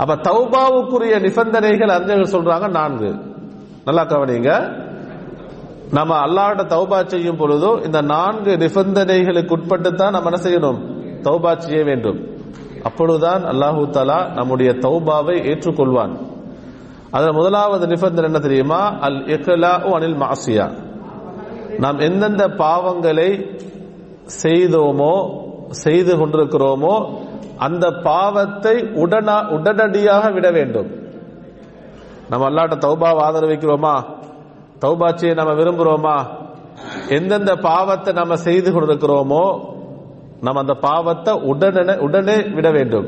அப்ப தௌபாவுக்குரிய நிபந்தனைகள் அறிஞர்கள் சொல்றாங்க 4. நல்லா கவனிங்க. நம்ம அல்லாஹ்விட தௌபா செய்யும் பொழுதோ இந்த 4 நிபந்தனைகளுக்கு உட்பட்டு தான் நம்ம என்ன செய்யணும்? தௌபா செய்ய வேண்டும். அப்பொழுதுதான் அல்லாஹு தஆலா நம்முடைய தௌபாவை ஏற்றுக்கொள்வான். அதுல முதலாவது நிபந்தனை என்ன தெரியுமா? அல் இக்லாஉ அனில் மஅசியா. நாம் எந்தெந்த பாவங்களை செய்தோமோ செய்து கொண்டிருக்கிறோமோ அந்த பாவத்தை உடனடியாக விட வேண்டும். நம்ம அல்லாஹ்ட்ட தௌபாவை ஆதரவிக்கிறோமா? தௌபா செய்ய நம்ம விரும்புகிறோமா? எந்தெந்த பாவத்தை நம்ம செய்து கொண்டிருக்கிறோமோ நம்ம அந்த பாவத்தை உடனே விட வேண்டும்.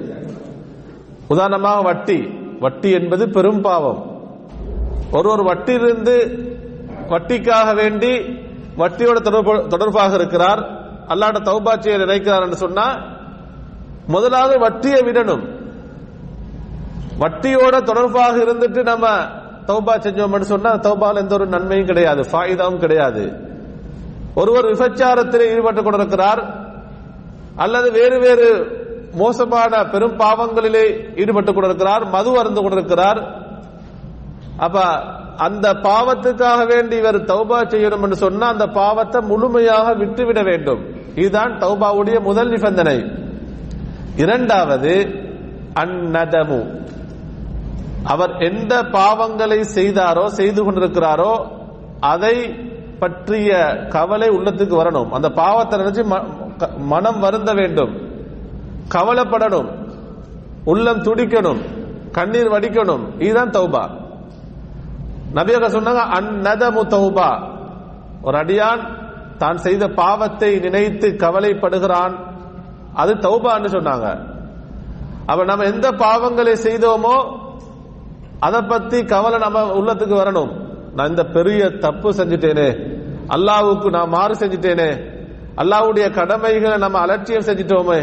உதாரணமாக வட்டி என்பது பெரும் பாவம். ஒருவர் வட்டியிலிருந்து வட்டிக்காக வேண்டி வட்டியோட தொடர்பாக இருக்கிறார், அல்லாஹ்ட்ட தௌபா செய்ய நினைக்கிறார் என்று சொன்னா முதலாவது வட்டியை விடணும். வட்டியோட தொடர்பாக இருந்துட்டு நம்ம தௌபா செஞ்சோம் சொன்னா தௌபால எந்த ஒரு நன்மையும் கிடையாது, ஃபாயிதாவும் கிடையாது. ஒருவர் விபச்சாரத்தில் ஈடுபட்டுக் கொண்டிருக்கிறார் அல்லது வேறு வேறு மோசமான பெரும் பாவங்களிலே ஈடுபட்டுக் கொண்டிருக்கிறார், மது அருந்து கொண்டிருக்கிறார். அப்ப அந்த பாவத்துக்காக வேண்டி இவர் தௌபா செய்யணும் என்று சொன்னா அந்த பாவத்தை முழுமையாக விட்டுவிட வேண்டும். இதுதான் தௌபாவுடைய முதல் நிபந்தனை. இரண்டாவது அந்நதமு. அவர் எந்த பாவங்களை செய்தாரோ செய்து கொண்டிருக்கிறாரோ அதை பற்றிய கவலை உள்ளத்துக்கு வரணும். அந்த பாவத்தை நினைச்சு மனம் வருந்த வேண்டும், கவலைப்படணும், உள்ளம் துடிக்கணும், கண்ணீர் வடிக்கணும். இதுதான் தௌபா. நபியாக சொன்னாங்க அந்நதமு தௌபா. ஒரு அடியான் தான் செய்த பாவத்தை நினைத்து கவலைப்படுகிறான், அது தௌபான்னு சொன்னாங்க. அப்ப நம்ம எந்த பாவங்களை செய்தோமோ அதை பத்தி கவலை நம்ம உள்ளத்துக்கு வரணும். நான் இந்த பெரிய தப்பு செஞ்சுட்டேனே, அல்லாஹ்வுக்கு நான் மாறு செஞ்சுட்டேனே, அல்லாஹ்வுடைய கடமைகளை நம்ம அலட்சியம் செஞ்சிட்டோமே,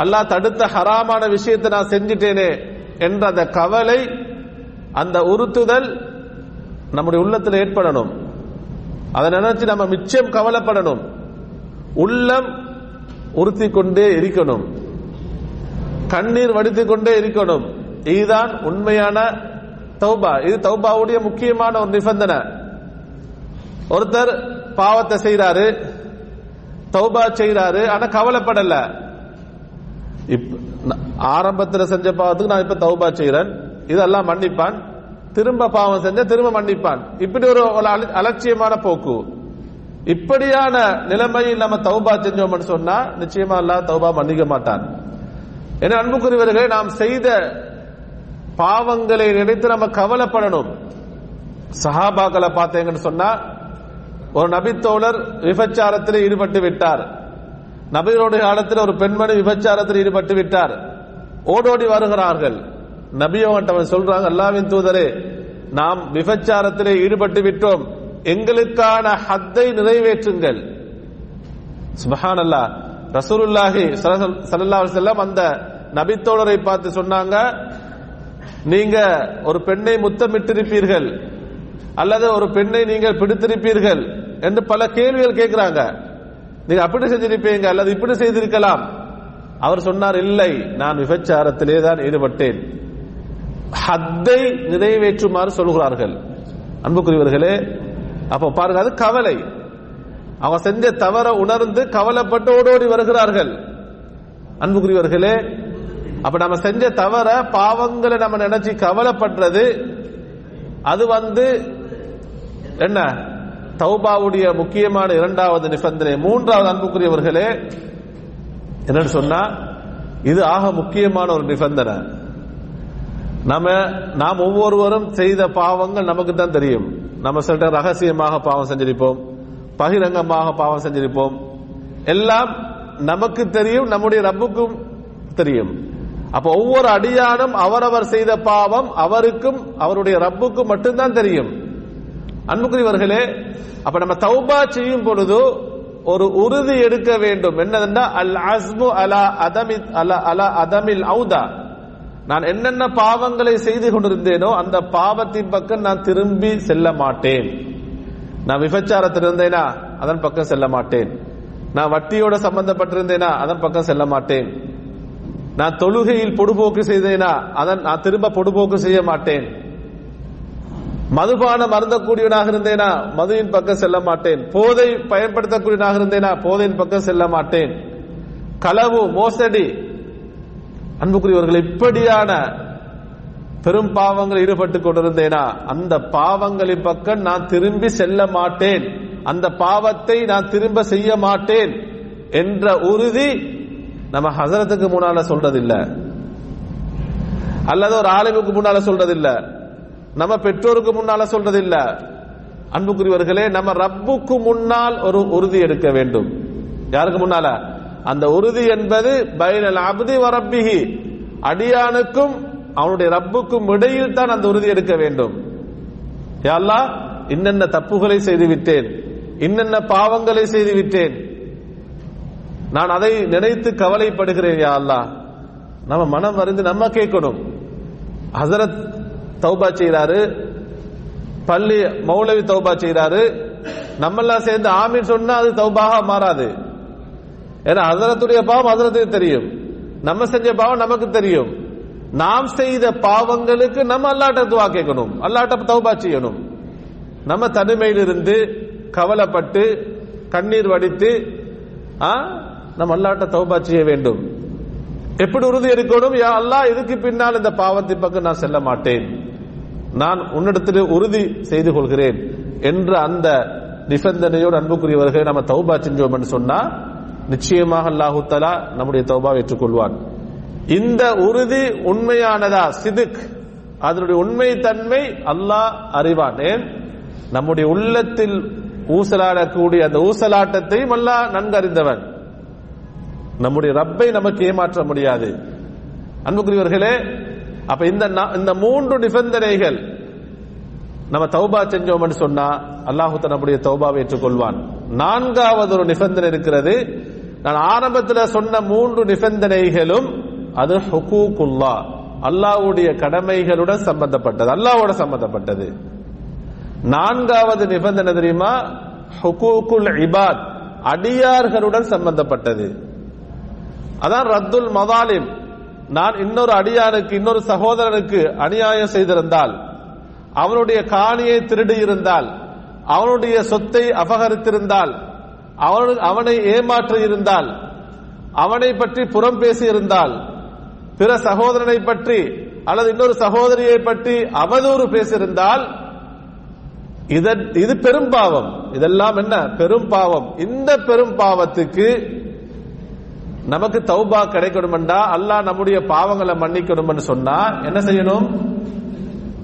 அல்லாஹ் தடுத்த ஹராமான விஷயத்தை நான் செஞ்சிட்டேனே என்ற அந்த கவலை, அந்த உறுத்துதல் நம்முடைய உள்ளத்தில் ஏற்படணும். அதை நினைச்சு நம்ம மிச்சம் கவலைப்படணும். உள்ளம் உறுத்தி கொண்டே இருக்கணும், கண்ணீர் வடித்துக் கொண்டே இருக்கணும். இதுதான் உண்மையான தௌபா. இது தௌபாவுடைய முக்கியமான ஒரு நிபந்தனை. ஒருத்தர் பாவத்தை செய்யறாரு, தௌபா செய்யறாரு, ஆனா கவலைப்படல. ஆரம்பத்தில் செஞ்ச பாவத்துக்கு நான் இப்ப தௌபா செய்யறேன், இதெல்லாம் மன்னிப்பான். திரும்ப பாவம் செஞ்ச திரும்ப மன்னிப்பான். இப்படி ஒரு அலட்சியமான போக்கு. இப்படியான நிலைமையில் நம்ம தௌபா செஞ்சோம்னு சொன்னா நிச்சயமா அல்லாஹ் தௌபா மன்னிக்க மாட்டான். என அன்புக்குரியவர்களே, நாம் செய்த பாவங்களை நினைத்து நம்ம கவலைப்படணும். சஹாபாக்களை பார்த்தீங்கன்னு சொன்னா ஒரு நபித்தோழர் விபச்சாரத்தில் ஈடுபட்டு விட்டார். நபியோடைய காலத்தில் ஒரு பெண்மணி விபச்சாரத்தில் ஈடுபட்டு விட்டார். ஓடோடி வருகிறார்கள். நபியோட்டவன் சொல்றாங்க, அல்லாஹ்வின் தூதரே, நாம் விபச்சாரத்திலே ஈடுபட்டு விட்டோம், எங்களுக்கான ஹத்தை நிறைவேற்றுங்கள். சுப்ஹானல்லாஹ். ரசூலுல்லாஹி ஸல்லல்லாஹு அலைஹி வஸல்லம் அந்த நபித்தோழரை பார்த்து சொன்னாங்க, நீங்க ஒரு பெண்ணை முத்தமிட்டிருப்பீர்கள் அல்லது ஒரு பெண்ணை நீங்கள் பிடித்திருப்பீர்கள் என்று பல கேள்விகள் கேட்கிறாங்க. நீங்க அப்படி செஞ்சிருப்பீங்க அல்லது இப்படி செய்திருக்கலாம். அவர் சொன்னார், இல்லை, நான் விபச்சாரத்திலே தான் ஈடுபட்டேன். ஹத்தை நிறைவேற்றுமாறு சொல்கிறார்கள். அன்புக்குரியவர்களே, அப்ப பாருங்க, அது கவலை. அவங்க செஞ்ச தவற உணர்ந்து கவலைப்பட்டு ஓடோடி வருகிறார்கள். அன்புக்குரியவர்களே, அப்ப நம்ம செஞ்ச தவற பாவங்களை நம்ம நினைச்சு கவலைப்படுறது, அது என்ன தௌபாவுடைய முக்கியமான இரண்டாவது நிபந்தனை. மூன்றாவது அன்புக்குரியவர்களே என்னன்னு சொன்னா, இது ஆக முக்கியமான ஒரு நிபந்தனை. நாம் ஒவ்வொருவரும் செய்த பாவங்கள் நமக்கு தான் தெரியும். நம்ம சில ரகசியமாக பாவம் செஞ்சிருப்போம், பகிரங்கமாக பாவம் செஞ்சிருப்போம். எல்லாம் நமக்கு தெரியும், நம்முடைய ரப்புக்கும் தெரியும். அப்ப ஒவ்வொரு அடியானும் அவரவர் செய்த பாவம் அவருக்கும் அவருடைய ரப்புக்கும் மட்டும்தான் தெரியும். அன்புக்குரியவர்களே, அப்ப நம்ம தௌபா செய்யும் பொழுது ஒரு உறுதி எடுக்க வேண்டும். என்னதுன்னா, அல் அஸ்மு அலா அதமில் ஔதா. நான் என்னென்ன பாவங்களை செய்து கொண்டிருந்தேனோ அந்த பாவத்தின் பக்கம் நான் திரும்பி செல்ல மாட்டேன். நான் விபச்சாரத்தில் இருந்தேனா அதன் பக்கம் செல்ல மாட்டேன். நான் வட்டியோட சம்பந்தப்பட்டிருந்தேனா அதன் பக்கம் செல்ல மாட்டேன். நான் தொழுகையில் பொடுபோக்கு செய்தேனா அதன் நான் திரும்ப பொடுபோக்கு செய்ய மாட்டேன். மதுபானம் அருந்தக்கூடியவனாக இருந்தேனா மதுவின் பக்கம் செல்ல மாட்டேன். போதை பயன்படுத்தக்கூடியவனாக இருந்தேனா போதையின் பக்கம் செல்ல மாட்டேன். களவு, மோசடி, அன்புக்குரியவர்கள் இப்படியான பெரும் பாவங்கள் ஈடுபட்டுக் கொண்டிருந்தேனா அந்த பாவங்களின் பக்கம் நான் திரும்பி செல்ல மாட்டேன், அந்த பாவத்தை நான் திரும்ப செய்ய மாட்டேன் என்ற உறுதி நம்ம ஹஸரத்துக்கு முன்னால சொல்றதில்ல, அல்லது ஒரு ஆலிமுக்கு முன்னால சொல்றதில்ல, நம்ம பெற்றோருக்கு முன்னால சொல்றதில்ல. அன்புக்குரியவர்களே, நம்ம ரப்புக்கு முன்னால் ஒரு உறுதி எடுக்க வேண்டும். யாருக்கு முன்னால? அந்த உறுதி என்பது பைனல் அப்தி வ ரப்பிஹி, அடியானுக்கும் அவனுடைய ரப்புக்கும் இடையில் தான் அந்த உறுதி எடுக்க வேண்டும். யா அல்லாஹ், இன்னென்ன தப்புகளை செய்து விட்டேன், இன்னென்ன பாவங்களை செய்து விட்டேன், நான் அதை நினைத்து கவலைப்படுகிறேன் யா அல்லாஹ். நம்ம மனம் அறிந்து நம்ம கேட்கணும். ஹஸரத் தௌபா செய்யறாரு, பள்ளி மௌலவி தௌபா செய்யறாரு, நம்மெல்லாம் சேர்ந்து ஆமீன் சொன்னா அது தௌபாக மாறாது. ஏன்னா ஹஸரத்துடைய பாவம் ஹஸரத்துக்கு தெரியும், நம்ம செஞ்ச பாவம் நமக்கு தெரியும். நாம் செய்த பாவங்களுக்கு நம்ம அல்லாஹ்ட்ட துஆ கேட்கணும், அல்லாஹ்ட்ட தௌபா செய்யணும். நம்ம தனிமையில் இருந்து கவலைப்பட்டு கண்ணீர் வடித்து நம்ம அல்லாஹ்ட்ட தௌபா செய்ய வேண்டும். எப்படி உறுதி எடுக்கணும்? யா அல்லாஹ், இதுக்கு பின்னால் இந்த பாவத்தின் பக்கம் நான் செல்ல மாட்டேன், நான் உன்னிடத்தில் உறுதி செய்து கொள்கிறேன் என்ற அந்த நிபந்தனையோடு அன்புக்குரியவர்கள் நம்ம தௌபா செஞ்சோம் என்று சொன்னா நிச்சயமாக அல்லாஹு தஆலா நம்முடைய தௌபாவை ஏற்றுக்கொள்வான். இந்த உறுதி உண்மையானதா, சிதுக், அதனுடைய உண்மை தன்மை அல்லாஹ் அறிவான். ஏன்? நம்முடைய உள்ளத்தில் ஊசலாடக்கூடிய அந்த ஊசலாட்டத்தையும் அல்லாஹ் நன்கு அறிந்தவன். நம்முடைய ரப்பை நமக்கு ஏமாற்ற முடியாது. அன்புக்குரியவர்களே, அப்ப இந்த மூன்று நிபந்தனைகள் நம்ம தௌபா செஞ்சோம் என்று சொன்னா அல்லாஹ் நம்முடைய தௌபாவை ஏற்றுக்கொள்வான். நான்காவது ஒரு நிபந்தனை இருக்கிறது. நான் ஆரம்பத்தில் சொன்ன மூன்று நிபந்தனைகளும் அது ஹுகூகுல்லாஹ், அல்லாஹ்வுடைய கடமைகளுடன் சம்பந்தப்பட்டது, அல்லாஹ்வோட சம்பந்தப்பட்டது. நான்காவது நிபந்தனை தெரியுமா? ஹுகூகுல் இபாத், அடியார்களுடன் சம்பந்தப்பட்டது. அதான் ரத்துல் மதாலிம். நான் இன்னொரு அடியானுக்கு, இன்னொரு சகோதரனுக்கு அநியாயம் செய்திருந்தால், அவனுடைய காணியை திருடி இருந்தால், அவனுடைய சொத்தை அபகரித்திருந்தால், அவனை ஏமாற்றி இருந்தால், அவனை பற்றி புறம் பேசி இருந்தால், பிற சகோதரனை பற்றி அல்லது இன்னொரு சகோதரியை பற்றி அவதூறு பேசியிருந்தால், இது பெரும் பாவம். இதெல்லாம் என்ன? பெரும் பாவம். இந்த பெரும் பாவத்துக்கு நமக்கு தௌபா கிடைக்கணும் என்றா, அல்லாஹ் நம்முடைய பாவங்களை மன்னிக்கணும் என்று சொன்னா என்ன செய்யணும்?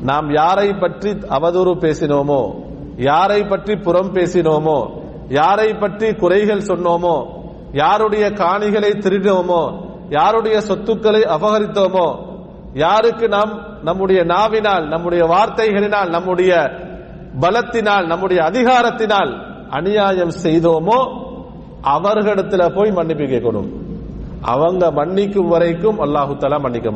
நாம் யாரை பற்றி அவதூறு பேசினோமோ, யாரை பற்றி புறம் பேசினோமோ, யாரை பற்றி குறைகள் சொன்னோமோ, யாருடைய காணிகளை திருடினோமோ, யாருடைய சொத்துக்களை அபகரித்தோமோ, யாருக்கு நாம் நம்முடைய நாவினால், நம்முடைய வார்த்தைகளினால், நம்முடைய பலத்தினால், நம்முடைய அதிகாரத்தினால் அநியாயம் செய்தோமோ அவர்களிடத்துல போய் மன்னிப்பு கேட்கணும். அவங்க மன்னிக்கும் வரைக்கும் அல்லாஹு தஆலா மன்னிக்க